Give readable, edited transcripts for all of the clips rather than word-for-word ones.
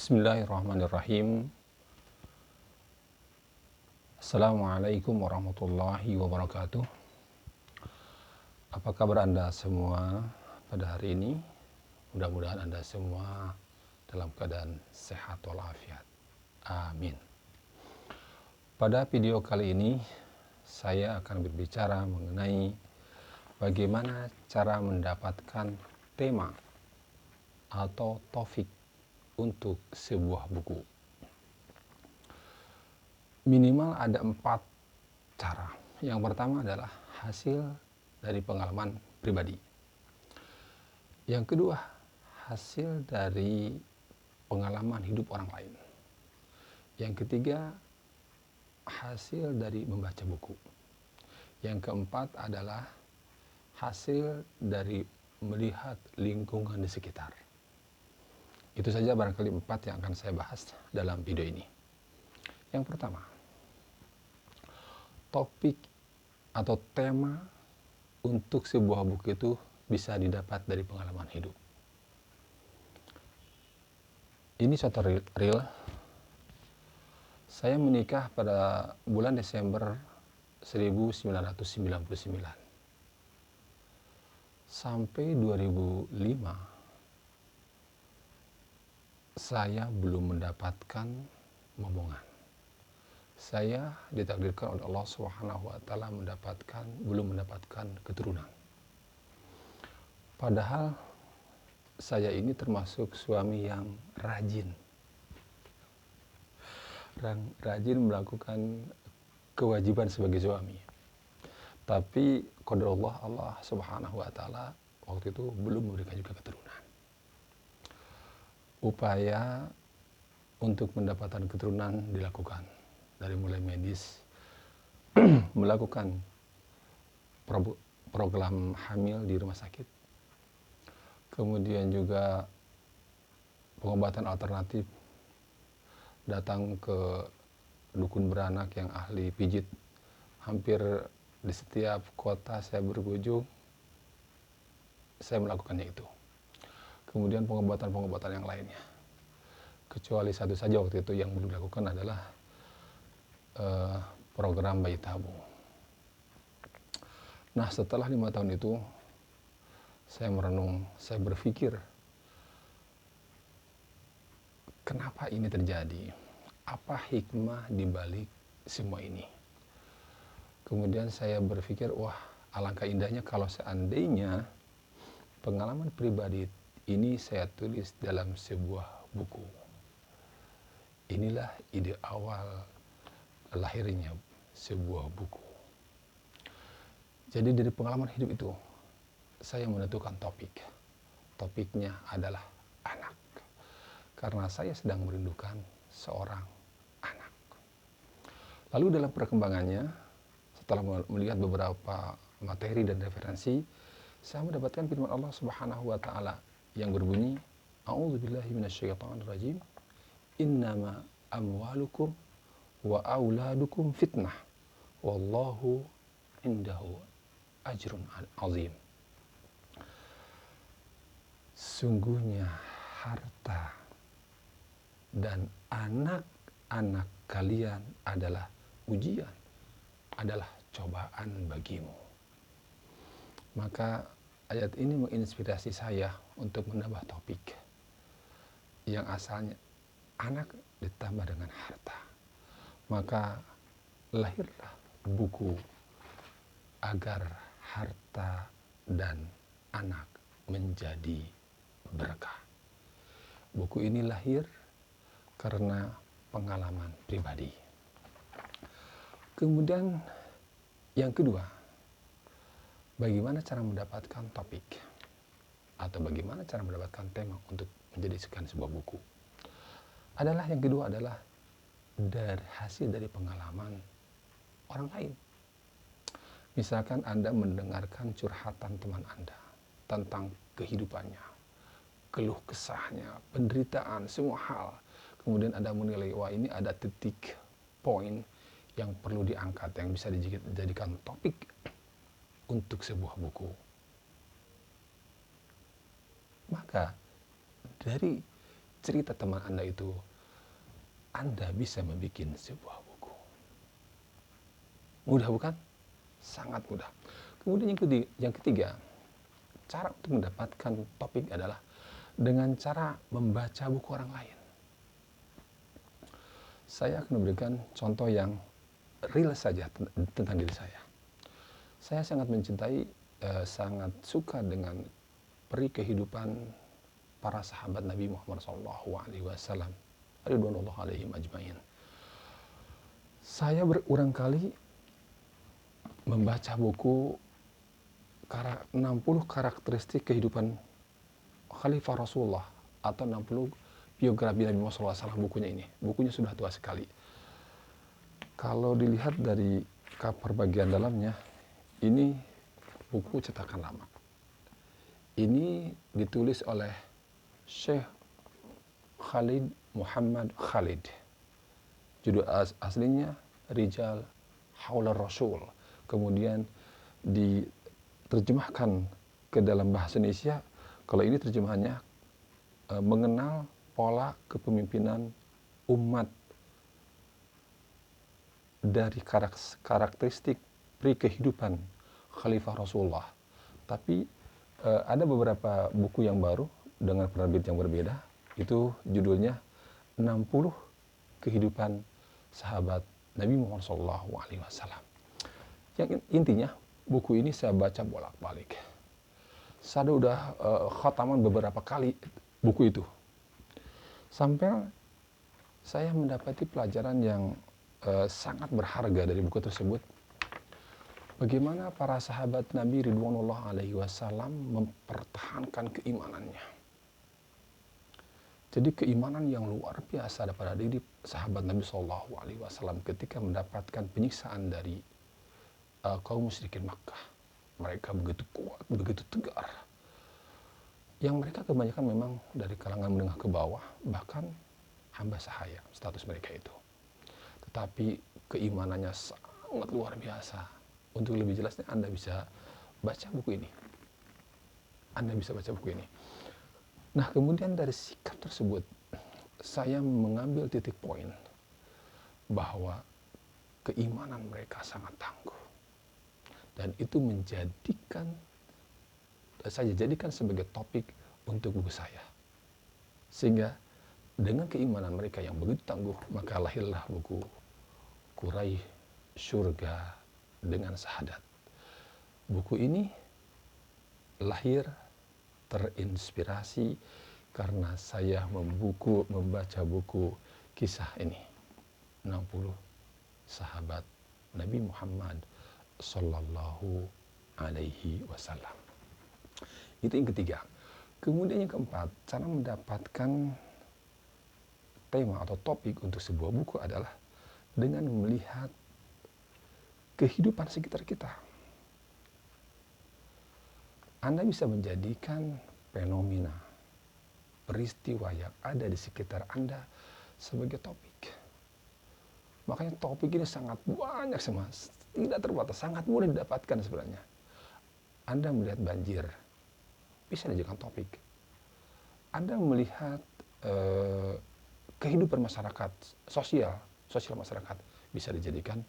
Bismillahirrahmanirrahim. Assalamualaikum warahmatullahi wabarakatuh. Apa kabar Anda semua pada hari ini? Mudah-mudahan Anda semua dalam keadaan sehat walafiat. Amin. Pada video kali ini saya akan berbicara mengenai bagaimana cara mendapatkan tema atau topik untuk sebuah buku. Minimal ada 4 cara. Yang pertama adalah hasil dari pengalaman pribadi. Yang kedua, hasil dari pengalaman hidup orang lain. Yang ketiga, hasil dari membaca buku. Yang keempat adalah hasil dari melihat lingkungan di sekitar. Itu saja barangkali 4 yang akan saya bahas dalam video ini. Yang pertama, topik atau tema untuk sebuah buku itu bisa didapat dari pengalaman hidup. Ini suatu real. Saya menikah pada bulan Desember 1999. Sampai 2005 saya belum mendapatkan momongan. Saya ditakdirkan oleh Allah Subhanahu wa taala belum mendapatkan keturunan. Padahal saya ini termasuk suami yang rajin melakukan kewajiban sebagai suami. Tapi qadarullah Allah Subhanahu wa taala waktu itu belum memberikan juga keturunan. Upaya untuk mendapatkan keturunan dilakukan dari mulai medis, melakukan program hamil di rumah sakit, kemudian juga pengobatan alternatif, datang ke dukun beranak yang ahli pijit. Hampir di setiap kota saya berkunjung, saya melakukannya itu. Kemudian pengobatan-pengobatan yang lainnya. Kecuali satu saja waktu itu yang belum dilakukan adalah program bayi tabung. Nah, setelah 5 tahun itu, saya merenung, saya berpikir, kenapa ini terjadi? Apa hikmah di balik semua ini? Kemudian saya berpikir, wah, alangkah indahnya kalau seandainya pengalaman pribadi ini saya tulis dalam sebuah buku. Inilah ide awal lahirnya sebuah buku. Jadi dari pengalaman hidup itu, saya menentukan topik. Topiknya adalah anak. Karena saya sedang merindukan seorang anak. Lalu dalam perkembangannya, setelah melihat beberapa materi dan referensi, saya mendapatkan firman Allah Subhanahu wa taala yang berbunyi, A'udzubillahi minasyaitonirrajim. Innama amwalukum wa auladukum fitnah. Wallahu indahu ajrun azim. Sungguhnya harta dan anak-anak kalian adalah ujian, adalah cobaan bagimu. Maka ayat ini menginspirasi saya untuk menambah topik yang asalnya anak ditambah dengan harta. Maka lahirlah buku agar harta dan anak menjadi berkah. Buku ini lahir karena pengalaman pribadi. Kemudian yang kedua, bagaimana cara mendapatkan topik atau bagaimana cara mendapatkan tema untuk menjadikan sebuah buku? Yang kedua adalah dari hasil dari pengalaman orang lain. Misalkan Anda mendengarkan curhatan teman Anda tentang kehidupannya, keluh kesahnya, penderitaan, semua hal. Kemudian Anda menilai, wah, ini ada titik poin yang perlu diangkat, yang bisa dijadikan topik untuk sebuah buku. Maka dari cerita teman Anda itu, Anda bisa membuat sebuah buku. Mudah bukan? Sangat mudah. Kemudian yang ketiga, cara untuk mendapatkan topik adalah dengan cara membaca buku orang lain. Saya akan memberikan contoh yang real saja tentang diri saya. Saya sangat mencintai, sangat suka dengan peri kehidupan para sahabat Nabi Muhammad SAW. Ridwanullah alaihim ajmain. Saya berulang kali membaca buku 60 karakteristik kehidupan Khalifah Rasulullah atau 60 biografi Nabi Muhammad SAW. Bukunya sudah tua sekali. Kalau dilihat dari cover bagian dalamnya, ini buku cetakan lama. Ini ditulis oleh Syekh Khalid Muhammad Khalid. Judul aslinya Rijal Haular Rasul. Kemudian diterjemahkan ke dalam bahasa Indonesia. Kalau ini terjemahannya mengenal pola kepemimpinan umat dari karakteristik pri kehidupan Khalifah Rasulullah. Tapi ada beberapa buku yang baru dengan penerbit yang berbeda. Itu judulnya 60 kehidupan sahabat Nabi Muhammad SAW. Yang intinya buku ini saya baca bolak-balik. Saya udah khataman beberapa kali buku itu. Sampai saya mendapati pelajaran yang sangat berharga dari buku tersebut. Bagaimana para sahabat Nabi Ridwanullah alaihi wasallam mempertahankan keimanannya. Jadi keimanan yang luar biasa pada diri sahabat Nabi Shallallahu alaihi wasallam ketika mendapatkan penyiksaan dari kaum musyrikin Makkah. Mereka begitu kuat, begitu tegar. Yang mereka kebanyakan memang dari kalangan menengah ke bawah, bahkan hamba sahaya status mereka itu. Tetapi keimanannya sangat luar biasa. Untuk lebih jelasnya Anda bisa baca buku ini. Nah, kemudian dari sikap tersebut, saya mengambil titik poin bahwa keimanan mereka sangat tangguh. Dan itu saya jadikan sebagai topik untuk buku saya. Sehingga dengan keimanan mereka yang begitu tangguh, maka lahirlah buku Quraisy Surga dengan Syahadat. Buku ini lahir terinspirasi karena saya membaca buku kisah ini, 60 sahabat Nabi Muhammad Sallallahu Alaihi Wasallam. Itu yang ketiga. Kemudian yang keempat, cara mendapatkan tema atau topik untuk sebuah buku adalah dengan melihat kehidupan sekitar kita. Anda bisa menjadikan fenomena, peristiwa yang ada di sekitar Anda sebagai topik. Makanya topik ini sangat banyak semua, tidak terbatas, sangat mudah didapatkan sebenarnya. Anda melihat banjir, bisa dijadikan topik. Anda melihat kehidupan masyarakat, sosial masyarakat, bisa dijadikan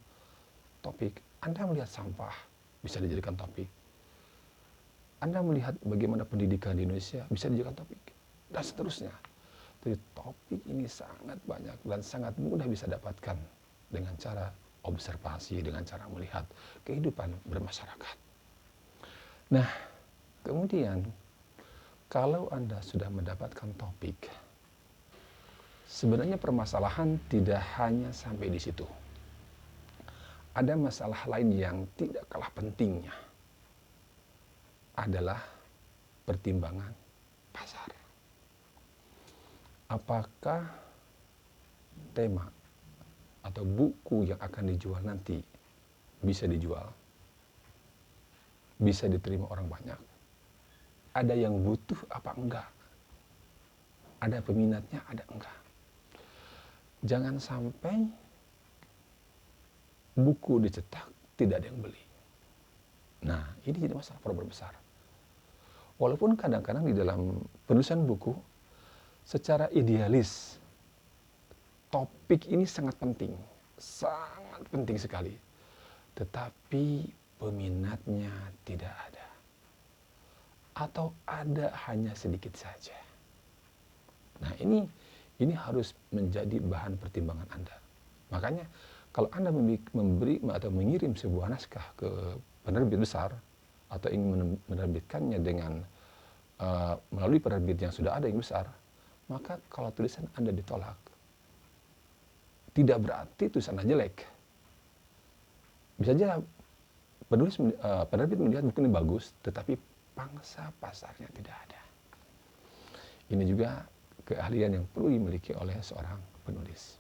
topik. Anda melihat sampah, bisa dijadikan topik. Anda melihat bagaimana pendidikan di Indonesia, bisa dijadikan topik. Dan seterusnya. Jadi topik ini sangat banyak dan sangat mudah bisa dapatkan dengan cara observasi, dengan cara melihat kehidupan bermasyarakat. Nah, kemudian kalau Anda sudah mendapatkan topik, sebenarnya permasalahan tidak hanya sampai di situ. Ada masalah lain yang tidak kalah pentingnya, adalah pertimbangan pasar. Apakah tema atau buku yang akan dijual nanti bisa dijual, bisa diterima orang banyak? Ada yang butuh apa enggak? Ada peminatnya, ada enggak? Jangan sampai buku dicetak tidak ada yang beli. Nah, ini jadi masalah, problem besar. Walaupun kadang-kadang di dalam penulisan buku, Secara idealis, topik ini sangat penting sekali. Tetapi peminatnya tidak ada. Atau ada hanya sedikit saja. Nah, ini harus menjadi bahan pertimbangan Anda. Makanya kalau Anda memberi atau mengirim sebuah naskah ke penerbit besar atau ingin menerbitkannya dengan melalui penerbit yang sudah ada yang besar, maka kalau tulisan Anda ditolak, tidak berarti tulisan Anda jelek. Bisa saja penerbit melihat buku ini bagus, tetapi pangsa pasarnya tidak ada. Ini juga keahlian yang perlu dimiliki oleh seorang penulis.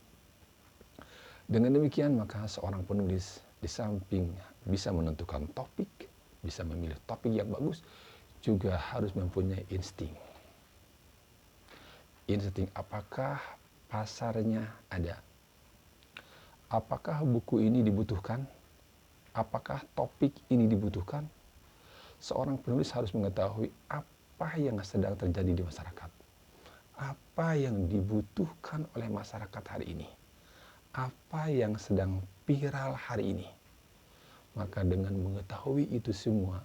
Dengan demikian, maka seorang penulis di samping bisa menentukan topik, bisa memilih topik yang bagus, juga harus mempunyai insting. Insting apakah pasarnya ada? Apakah buku ini dibutuhkan? Apakah topik ini dibutuhkan? Seorang penulis harus mengetahui apa yang sedang terjadi di masyarakat. Apa yang dibutuhkan oleh masyarakat hari ini. Apa yang sedang viral hari ini. Maka dengan mengetahui itu semua,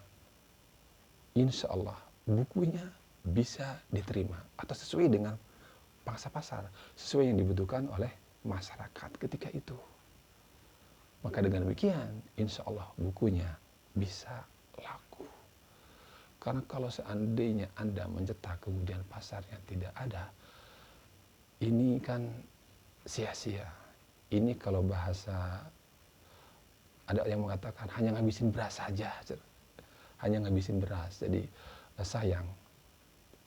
insya Allah bukunya bisa diterima atau sesuai dengan pangsa pasar, sesuai yang dibutuhkan oleh masyarakat ketika itu. Maka dengan demikian, insya Allah bukunya bisa laku. Karena kalau seandainya Anda mencetak kemudian pasarnya tidak ada, ini kan sia-sia. Ini kalau bahasa, ada yang mengatakan hanya ngabisin beras saja. Hanya ngabisin beras. Jadi sayang,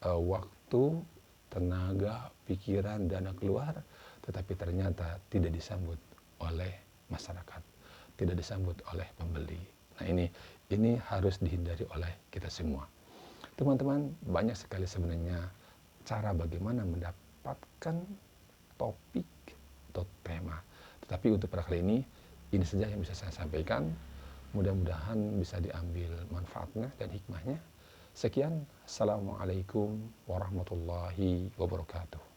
waktu, tenaga, pikiran, dana keluar, tetapi ternyata tidak disambut oleh masyarakat, tidak disambut oleh pembeli. Nah, ini harus dihindari oleh kita semua. Teman-teman, banyak sekali sebenarnya cara bagaimana mendapatkan topik atau tema. Tetapi untuk pada kali ini saja yang bisa saya sampaikan. Mudah-mudahan bisa diambil manfaatnya dan hikmahnya. Sekian, Assalamualaikum warahmatullahi wabarakatuh.